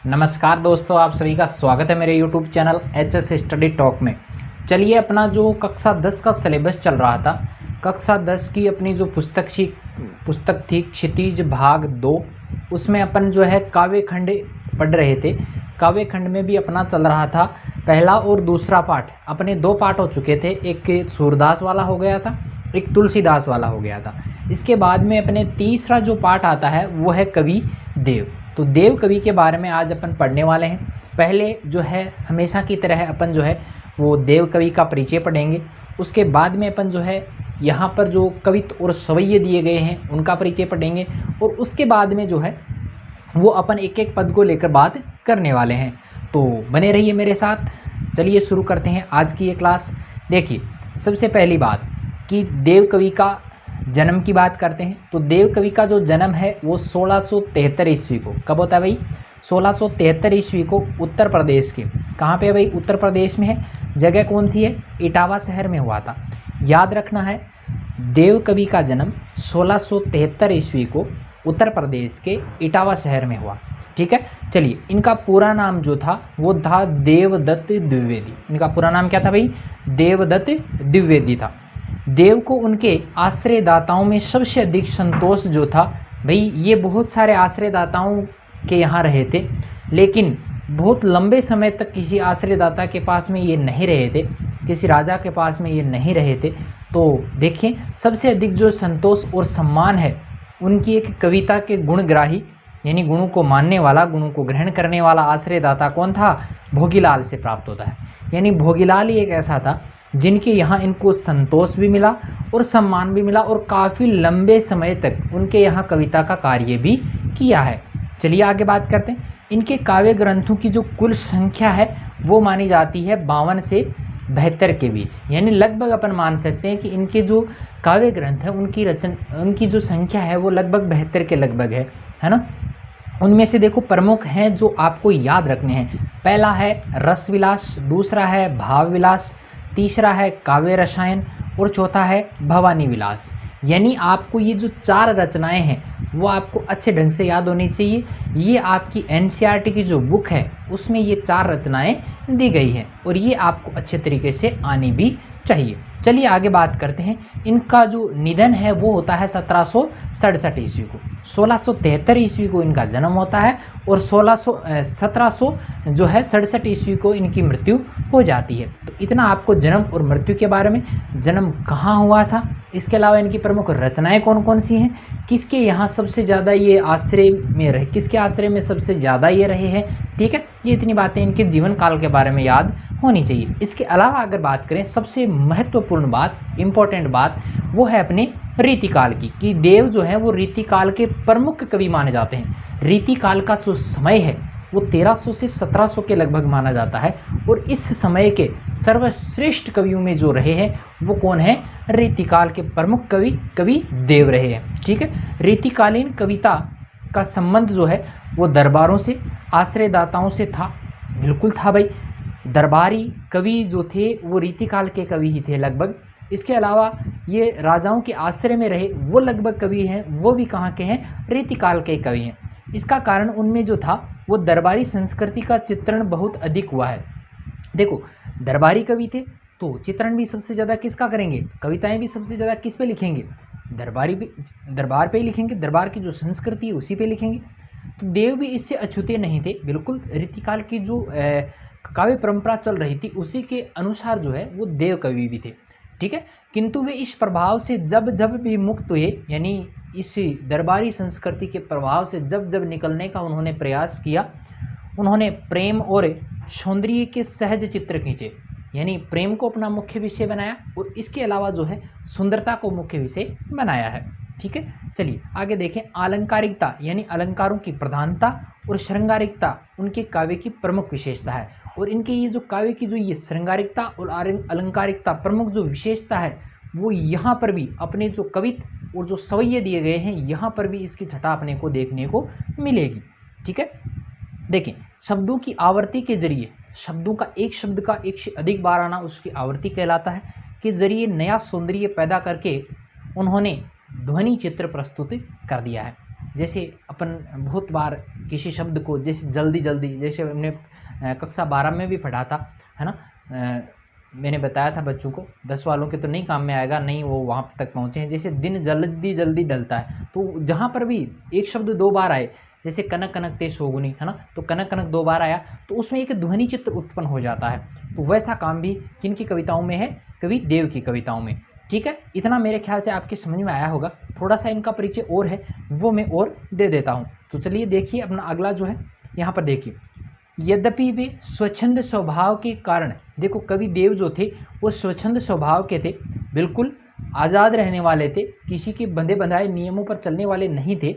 नमस्कार दोस्तों, आप सभी का स्वागत है मेरे YouTube channel HS study talk में। चलिए, अपना जो कक्षा 10 का सिलेबस चल रहा था, कक्षा 10 की अपनी जो पुस्तक थी क्षितिज भाग 2, उसमें अपन जो है काव्य खंड पढ़ रहे थे। काव्य खंड में भी अपना चल रहा था पहला और दूसरा पाठ। अपने 2 पाठ हो चुके थे, एक सूरदास वाला हो गया था, एक तुलसीदास वाला हो गया था। इसके बाद में अपने तीसरा जो पाठ आता है वो है कवि देव। तो देव कवि के बारे में आज अपन पढ़ने वाले हैं। पहले जो है हमेशा की तरह अपन जो है वो देव कवि का परिचय पढ़ेंगे। उसके बाद में अपन जो है यहाँ पर जो कवित्व और सवैये दिए गए हैं उनका परिचय पढ़ेंगे, और उसके बाद में जो है वो अपन एक एक पद को लेकर बात करने वाले हैं। तो बने रहिए मेरे साथ। चलिए शुरू करते हैं आज की ये क्लास। देखिए, सबसे पहली बात कि देव कवि का जन्म की बात करते हैं। तो देव कवि का जो जन्म है वो 1673 ईस्वी को, कब होता है भाई? 1673 ईस्वी को उत्तर प्रदेश के, कहाँ पे है भाई? उत्तर प्रदेश में है। जगह कौन सी है? इटावा शहर में हुआ था। याद रखना है, देव कवि का जन्म 1673 ईस्वी को उत्तर प्रदेश के इटावा शहर में हुआ। ठीक है, चलिए, इनका पूरा नाम जो था वो था देवदत्त द्विवेदी। इनका पूरा नाम क्या था भाई? देवदत्त द्विवेदी था। देव को उनके आश्रयदाताओं में सबसे अधिक संतोष जो था भाई, ये बहुत सारे आश्रयदाताओं के यहाँ रहे थे, लेकिन बहुत लंबे समय तक किसी आश्रयदाता के पास में ये नहीं रहे थे, किसी राजा के पास में ये नहीं रहे थे। तो देखें, सबसे अधिक जो संतोष और सम्मान है उनकी एक कविता के गुणग्राही, यानी गुणों को मानने वाला, गुणों को ग्रहण करने वाला आश्रयदाता कौन था? भोगीलाल से प्राप्त होता है। यानी भोगीलाल ही एक ऐसा था जिनके यहाँ इनको संतोष भी मिला और सम्मान भी मिला, और काफ़ी लंबे समय तक उनके यहाँ कविता का कार्य भी किया है। चलिए आगे बात करते हैं। इनके काव्य ग्रंथों की जो कुल संख्या है वो मानी जाती है 52 से 72 के बीच। यानी लगभग अपन मान सकते हैं कि इनके जो काव्य ग्रंथ है उनकी जो संख्या है वो लगभग 72 के लगभग है ना। उनमें से देखो प्रमुख हैं जो आपको याद रखने हैं। पहला है रस विलास, दूसरा है भाव विलास, तीसरा है काव्य रसायन, और चौथा है भवानी विलास। यानी आपको ये जो 4 रचनाएं हैं वो आपको अच्छे ढंग से याद होनी चाहिए। ये आपकी एनसीईआरटी की जो बुक है उसमें ये 4 रचनाएं दी गई हैं, और ये आपको अच्छे तरीके से आनी भी चाहिए। चलिए आगे बात करते हैं। इनका जो निधन है वो होता है 1767 ईस्वी को। 1673 ईस्वी को इनका जन्म होता है, और 1700 जो है 67 ईस्वी को इनकी मृत्यु हो जाती है। तो इतना आपको जन्म और मृत्यु के बारे में, जन्म कहाँ हुआ था, इसके अलावा इनकी प्रमुख रचनाएं कौन कौन सी हैं, किसके यहाँ सबसे ज़्यादा ये आश्रय में रहे, किसके आश्रय में सबसे ज़्यादा ये रहे हैं। ठीक है, ये इतनी बातें इनके जीवन काल के बारे में याद होनी चाहिए। इसके अलावा अगर बात करें, सबसे महत्वपूर्ण बात, इंपॉर्टेंट बात, वो है अपने रीतिकाल की, कि देव जो है वो रीतिकाल के प्रमुख कवि माने जाते हैं। रीतिकाल का जो समय है वो 1300 से 1700 के लगभग माना जाता है, और इस समय के सर्वश्रेष्ठ कवियों में जो रहे हैं वो कौन है? रीतिकाल के प्रमुख कवि देव रहे हैं। ठीक है, रीतिकालीन कविता का संबंध जो है वो दरबारों से, आश्रयदाताओं से था, बिल्कुल था भाई। दरबारी कवि जो थे वो रीतिकाल के कवि ही थे लगभग। इसके अलावा ये राजाओं के आश्रय में रहे वो लगभग कवि हैं, वो भी कहाँ के हैं? रीतिकाल के कवि हैं। इसका कारण उनमें जो था वो दरबारी संस्कृति का चित्रण बहुत अधिक हुआ है। देखो, दरबारी कवि थे तो चित्रण भी सबसे ज़्यादा किसका करेंगे? कविताएं भी सबसे ज़्यादा किस पे लिखेंगे? दरबार पे ही लिखेंगे। दरबार की जो संस्कृति है उसी पे लिखेंगे। तो देव भी इससे अछूते नहीं थे, बिल्कुल रीतिकाल की जो काव्य परंपरा चल रही थी उसी के अनुसार जो है वो देव कवि भी थे। ठीक है, किंतु वे इस प्रभाव से जब जब भी मुक्त हुए, यानी इस दरबारी संस्कृति के प्रभाव से जब जब निकलने का उन्होंने प्रयास किया, उन्होंने प्रेम और सौंदर्य के सहज चित्र खींचे। यानी प्रेम को अपना मुख्य विषय बनाया, और इसके अलावा जो है सुंदरता को मुख्य विषय बनाया है। ठीक है, चलिए आगे देखें। आलंकारिकता यानी अलंकारों की प्रधानता और श्रृंगारिकता उनके काव्य की प्रमुख विशेषता है। और इनके ये जो काव्य की जो ये श्रृंगारिकता और अलंकारिकता प्रमुख जो विशेषता है वो यहाँ पर भी अपने जो कवित्व और जो सवैये दिए गए हैं यहाँ पर भी इसकी छटा अपने को देखने को मिलेगी। ठीक है, देखें, शब्दों की आवर्ती के जरिए, शब्दों का एक शब्द का एक से अधिक बार आना उसकी आवर्ती कहलाता है, के जरिए नया सौंदर्य पैदा करके उन्होंने ध्वनि चित्र प्रस्तुत कर दिया है। जैसे अपन बहुत बार किसी शब्द को जैसे जल्दी जल्दी, जैसे हमने कक्षा 12 में भी पढ़ा था, है ना। मैंने बताया था बच्चों को, 10 वालों के तो नहीं काम में आएगा, नहीं वो वहाँ तक पहुँचे हैं। जैसे दिन जल्दी जल्दी ढलता है, तो जहाँ पर भी एक शब्द 2 बार आए, जैसे कनक कनक ते शोगुनी, है ना, तो कनक कनक 2 बार आया तो उसमें एक ध्वनि चित्र उत्पन्न हो जाता है। तो वैसा काम भी किनकी कविताओं में है, कवि देव की कविताओं में। ठीक है, इतना मेरे ख्याल से आपके समझ में आया होगा। थोड़ा सा इनका परिचय और है, वो मैं और दे देता हूँ। तो चलिए देखिए अपना अगला जो है, यहाँ पर देखिए, यद्यपि वे स्वच्छंद स्वभाव के कारण, देखो कवि देव जो थे वो स्वच्छंद स्वभाव के थे, बिल्कुल आज़ाद रहने वाले थे, किसी के बंधे बंधाए नियमों पर चलने वाले नहीं थे,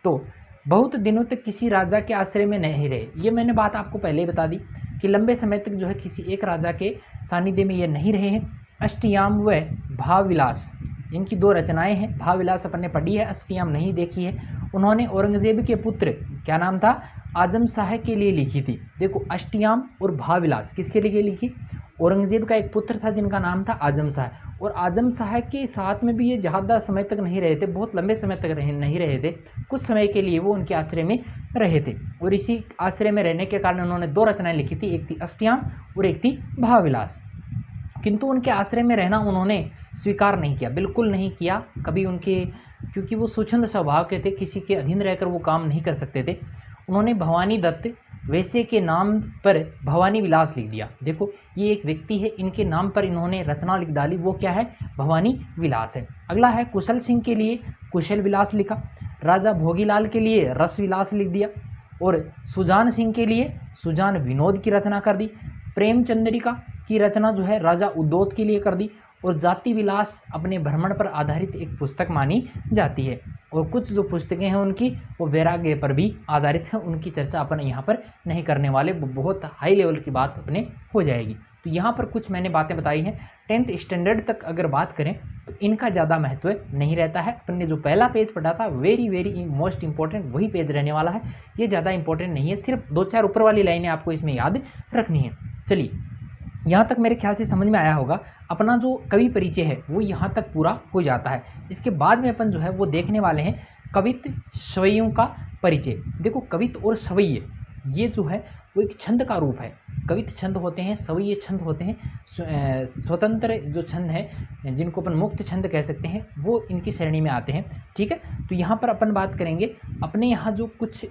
तो बहुत दिनों तक किसी राजा के आश्रय में नहीं रहे। ये मैंने बात आपको पहले ही बता दी कि लंबे समय तक जो है किसी एक राजा के सानिध्य में ये नहीं रहे हैं। अष्टयाम व भावविलास, इनकी 2 रचनाएं हैं। भावविलास अपन ने पढ़ी है, अष्टयाम नहीं देखी है। उन्होंने औरंगजेब के पुत्र, क्या नाम था, आजम शाह के लिए लिखी थी। देखो अष्टयाम और भावविलास किसके लिए लिखी, औरंगजेब का एक पुत्र था जिनका नाम था आजम शाह, और आजम शाह के साथ में भी ये ज़्यादा समय तक नहीं रहे थे, बहुत लंबे समय तक नहीं रहे थे, कुछ समय के लिए वो उनके आश्रय में रहे थे, और इसी आश्रय में रहने के कारण उन्होंने 2 रचनाएं लिखी थी, एक थी अष्टयाम और एक थी भावविलास। किंतु उनके आश्रय में रहना उन्होंने स्वीकार नहीं किया, बिल्कुल नहीं किया कभी उनके, क्योंकि वो स्वच्छंद स्वभाव के थे, किसी के अधीन रहकर वो काम नहीं कर सकते थे। उन्होंने भवानी दत्त वैसे के नाम पर भवानी विलास लिख दिया। देखो ये एक व्यक्ति है, इनके नाम पर इन्होंने रचना लिख डाली, वो क्या है, भवानी विलास है। अगला है कुशल सिंह के लिए कुशल विलास लिखा, राजा भोगीलाल के लिए रस विलास लिख दिया, और सुजान सिंह के लिए सुजान विनोद की रचना कर दी। प्रेमचंद्रिका की रचना जो है राजा उद्योत के लिए कर दी, और जाति विलास अपने भ्रमण पर आधारित एक पुस्तक मानी जाती है। और कुछ जो पुस्तकें हैं उनकी वो वैराग्य पर भी आधारित है, उनकी चर्चा अपन यहाँ पर नहीं करने वाले, वो बहुत हाई लेवल की बात अपने हो जाएगी। तो यहाँ पर कुछ मैंने बातें बताई हैं। 10th स्टैंडर्ड तक अगर बात करें तो इनका ज़्यादा महत्व नहीं रहता है। अपन ने जो पहला पेज पढ़ा था वेरी मोस्ट इंपॉर्टेंट वही पेज रहने वाला है, ये ज़्यादा इंपॉर्टेंट नहीं है, सिर्फ 2-4 ऊपर वाली लाइनें आपको इसमें याद रखनी है। चलिए यहाँ तक मेरे ख्याल से समझ में आया होगा। अपना जो कवि परिचय है वो यहाँ तक पूरा हो जाता है। इसके बाद में अपन जो है वो देखने वाले हैं कवित सवैयों का परिचय। देखो कवित और सवैये ये जो है वो एक छंद का रूप है। कवित छंद होते हैं, सवैये छंद होते हैं, स्वतंत्र जो छंद हैं जिनको अपन मुक्त छंद कह सकते हैं, वो इनकी श्रेणी में आते हैं। ठीक है, तो यहाँ पर अपन बात करेंगे अपने यहाँ जो कुछ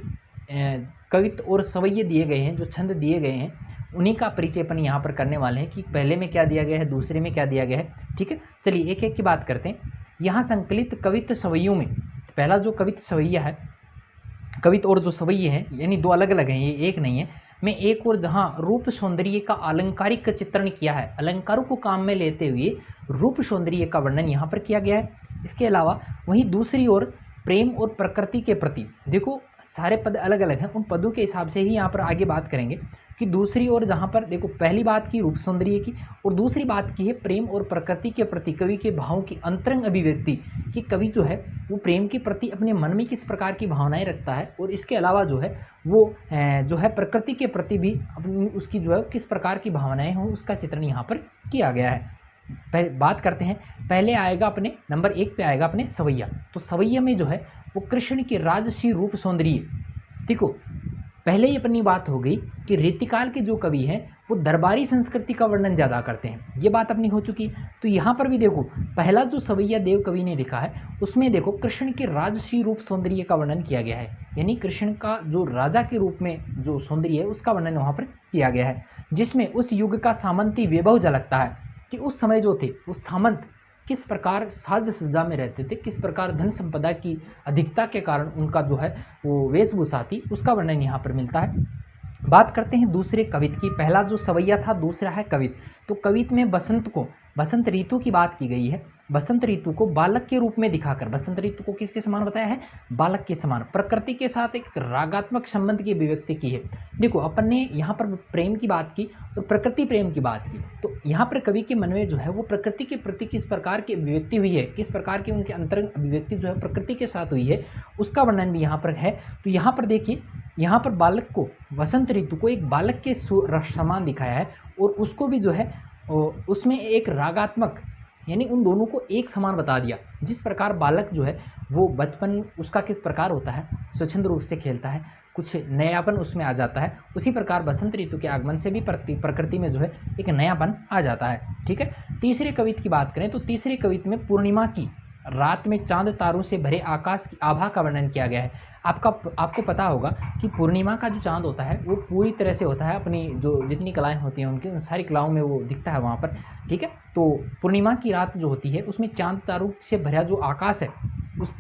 कवित और सवैये दिए गए हैं, जो छंद दिए गए हैं, उन्हीं का परिचय अपन यहाँ पर करने वाले हैं कि पहले में क्या दिया गया है, दूसरे में क्या दिया गया है। ठीक है, चलिए एक एक की बात करते हैं। यहाँ संकलित कवित सवैयों में पहला जो कवित सवैया है, कवित और जो सवैये हैं यानी 2 अलग अलग हैं, ये एक नहीं है। मैं एक और जहाँ रूप सौंदर्य का अलंकारिक चित्रण किया है, अलंकारों को काम में लेते हुए रूप सौंदर्य का वर्णन यहाँ पर किया गया है। इसके अलावा वहीं दूसरी ओर प्रेम और प्रकृति के प्रति, देखो सारे पद अलग अलग हैं, उन पदों के हिसाब से ही यहाँ पर आगे बात करेंगे कि दूसरी ओर जहाँ पर देखो पहली बात की रूप सौंदर्य की और दूसरी बात की है प्रेम और प्रकृति के प्रति कवि के भावों की अंतरंग अभिव्यक्ति, कि कवि जो है वो प्रेम के प्रति अपने मन में किस प्रकार की भावनाएं रखता है, और इसके अलावा जो है वो जो है प्रकृति के प्रति भी अपनी उसकी जो है किस प्रकार की भावनाएं हों, उसका चित्रण यहाँ पर किया गया है। पहले बात करते हैं, पहले आएगा अपने नंबर 1 पे आएगा अपने सवैया। तो सवैया में जो है वो कृष्ण के राजसी रूप सौंदर्य, देखो पहले ही अपनी बात हो गई कि रीतिकाल के जो कवि हैं वो दरबारी संस्कृति का वर्णन ज़्यादा करते हैं, ये बात अपनी हो चुकी है। तो यहाँ पर भी देखो पहला जो सवैया देव कवि ने लिखा है उसमें देखो कृष्ण के राजसी रूप सौंदर्य का वर्णन किया गया है, यानी कृष्ण का जो राजा के रूप में जो सौंदर्य है उसका वर्णन वहाँ पर किया गया है, जिसमें उस युग का सामंती वैभव झलकता है कि उस समय जो थे वो सामंत किस प्रकार साज सज्जा में रहते थे, किस प्रकार धन संपदा की अधिकता के कारण उनका जो है वो वेशभूषा थी, उसका वर्णन यहाँ पर मिलता है। बात करते हैं दूसरे कवित की। पहला जो सवैया था, दूसरा है कवित। तो कवित में बसंत ऋतु की बात की गई है। बसंत ऋतु को बालक के रूप में दिखाकर, बसंत ऋतु को किसके समान बताया है, बालक के समान, प्रकृति के साथ एक रागात्मक संबंध की अभिव्यक्ति की है। देखो अपन ने यहाँ पर प्रेम की बात की और प्रकृति प्रेम की बात की, तो यहाँ पर कवि के मन में जो है वो प्रकृति के प्रति किस प्रकार की अभिव्यक्ति हुई है, किस प्रकार की उनके अंतरंग अभिव्यक्ति जो है प्रकृति के साथ हुई है, उसका वर्णन भी यहाँ पर है। तो यहाँ पर देखिए, यहाँ पर बालक को, वसंत ऋतु को एक बालक के समान दिखाया है, और उसको भी जो है उसमें एक रागात्मक, यानी उन दोनों को एक समान बता दिया। जिस प्रकार बालक जो है वो बचपन उसका किस प्रकार होता है, स्वच्छंद रूप से खेलता है, कुछ नयापन उसमें आ जाता है। उसी प्रकार बसंत ऋतु के आगमन से भी प्रकृति में जो है एक नयापन आ जाता है। ठीक है, तीसरे कवित की बात करें तो तीसरे कवित में पूर्णिमा की रात में चांद तारों से भरे आकाश की आभा का वर्णन किया गया है। आपको पता होगा कि पूर्णिमा का जो चांद होता है वो पूरी तरह से होता है, अपनी जो जितनी कलाएं होती हैं उनकी उन सारी कलाओं में वो दिखता है वहाँ पर। ठीक है, तो पूर्णिमा की रात जो होती है उसमें चांद तारों से भरा जो आकाश है उस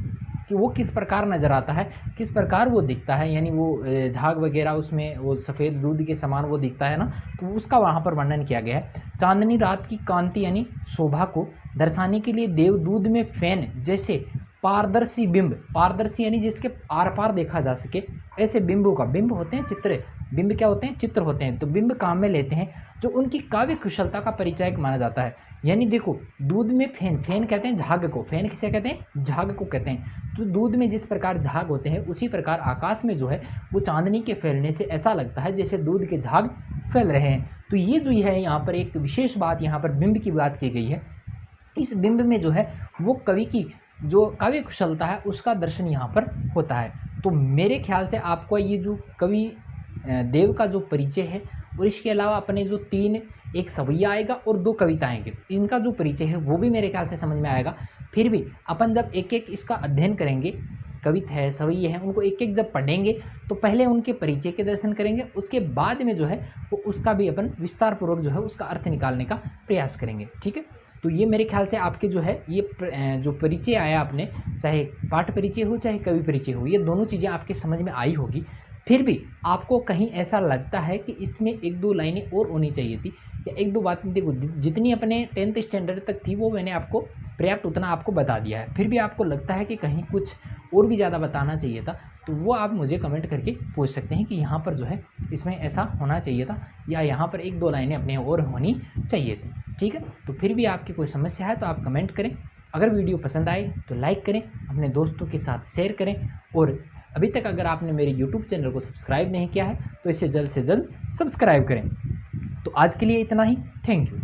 कि वो किस प्रकार नज़र आता है, किस प्रकार वो दिखता है, यानी वो झाग वगैरह उसमें वो सफ़ेद दूध के समान वो दिखता है ना, तो उसका वहाँ पर वर्णन किया गया है। चांदनी रात की कांति यानी शोभा को दर्शाने के लिए देवदूत में फैन जैसे पारदर्शी बिंब, पारदर्शी यानी जिसके आर पार देखा जा सके, ऐसे बिंबों का, बिंब होते हैं चित्र, बिंब क्या होते हैं, चित्र होते हैं, तो बिंब काम में लेते हैं जो उनकी काव्य कुशलता का परिचायक माना जाता है। यानी देखो, दूध में फैन, फैन कहते हैं झाग को, फैन किसे कहते हैं, झाग को कहते हैं। तो दूध में जिस प्रकार झाग होते हैं उसी प्रकार आकाश में जो है वो चांदनी के फैलने से ऐसा लगता है जैसे दूध के झाग फैल रहे हैं। तो ये जो है यहाँ पर एक विशेष बात, यहाँ पर बिंब की बात की गई है। इस बिंब में जो है वो कवि की जो काव्य कुशलता है उसका दर्शन यहाँ पर होता है। तो मेरे ख्याल से आपको ये जो कवि देव का जो परिचय है और इसके अलावा अपने जो तीन, एक सवैया आएगा और दो कविता आएंगे, इनका जो परिचय है वो भी मेरे ख्याल से समझ में आएगा। फिर भी अपन जब एक एक इसका अध्ययन करेंगे, कविता है, सवैये हैं, उनको एक एक जब पढ़ेंगे तो पहले उनके परिचय के दर्शन करेंगे, उसके बाद में जो है वो उसका भी अपन विस्तार पूर्वक जो है उसका अर्थ निकालने का प्रयास करेंगे। ठीक है, तो ये मेरे ख्याल से आपके जो है ये जो परिचय आया आपने, चाहे पाठ परिचय हो चाहे कवि परिचय हो, ये दोनों चीज़ें आपके समझ में आई होगी। फिर भी आपको कहीं ऐसा लगता है कि इसमें एक दो लाइनें और होनी चाहिए थी या एक दो बातें, देखो जितनी अपने 10th स्टैंडर्ड तक थी वो मैंने आपको पर्याप्त उतना आपको बता दिया है, फिर भी आपको लगता है कि कहीं कुछ और भी ज़्यादा बताना चाहिए था, तो वो आप मुझे कमेंट करके पूछ सकते हैं कि यहाँ पर जो है इसमें ऐसा होना चाहिए था या यहाँ पर एक दो लाइनें अपने और होनी चाहिए थी। ठीक है, तो फिर भी आपकी कोई समस्या है तो आप कमेंट करें। अगर वीडियो पसंद आए तो लाइक करें, अपने दोस्तों के साथ शेयर करें, और अभी तक अगर आपने मेरे यूट्यूब चैनल को सब्सक्राइब नहीं किया है तो इसे जल्द से जल्द सब्सक्राइब करें। तो आज के लिए इतना ही, थैंक यू।